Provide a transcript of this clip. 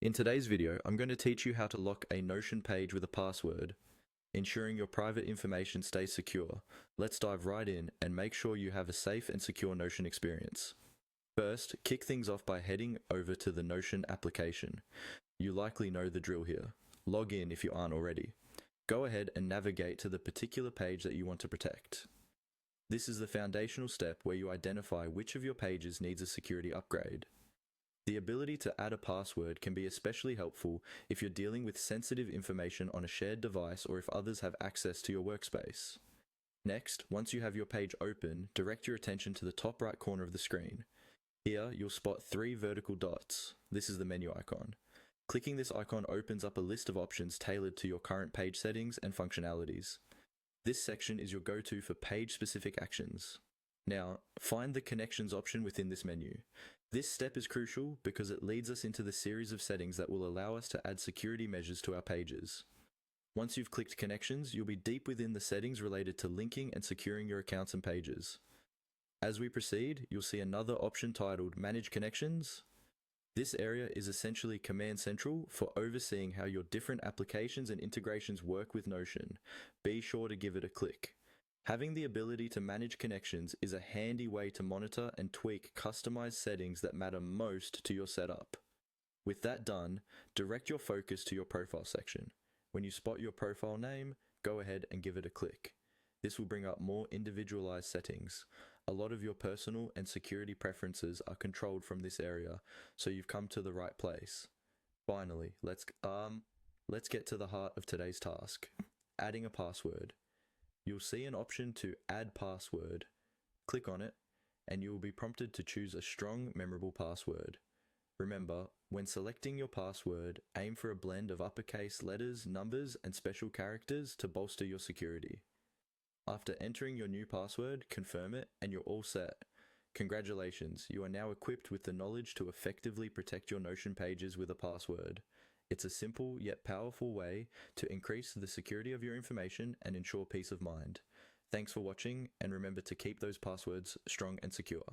In today's video, I'm going to teach you how to lock a Notion page with a password, ensuring your private information stays secure. Let's dive right in and make sure you have a safe and secure Notion experience. First, kick things off by heading over to the Notion application. You likely know the drill here. Log in if you aren't already. Go ahead and navigate to the particular page that you want to protect. This is the foundational step where you identify which of your pages needs a security upgrade. The ability to add a password can be especially helpful if you're dealing with sensitive information on a shared device or if others have access to your workspace. Next, once you have your page open, direct your attention to the top right corner of the screen. Here, you'll spot 3 vertical dots. This is the menu icon. Clicking this icon opens up a list of options tailored to your current page settings and functionalities. This section is your go-to for page-specific actions. Now, find the Connections option within this menu. This step is crucial because it leads us into the series of settings that will allow us to add security measures to our pages. Once you've clicked Connections, you'll be deep within the settings related to linking and securing your accounts and pages. As we proceed, you'll see another option titled Manage Connections. This area is essentially Command Central for overseeing how your different applications and integrations work with Notion. Be sure to give it a click. Having the ability to manage connections is a handy way to monitor and tweak customized settings that matter most to your setup. With that done, direct your focus to your profile section. When you spot your profile name, go ahead and give it a click. This will bring up more individualized settings. A lot of your personal and security preferences are controlled from this area, so you've come to the right place. Finally, let's get to the heart of today's task, adding a password. You'll see an option to Add Password. Click on it, and you will be prompted to choose a strong, memorable password. Remember, when selecting your password, aim for a blend of uppercase letters, numbers, and special characters to bolster your security. After entering your new password, confirm it, and you're all set. Congratulations, you are now equipped with the knowledge to effectively protect your Notion pages with a password. It's a simple yet powerful way to increase the security of your information and ensure peace of mind. Thanks for watching, and remember to keep those passwords strong and secure.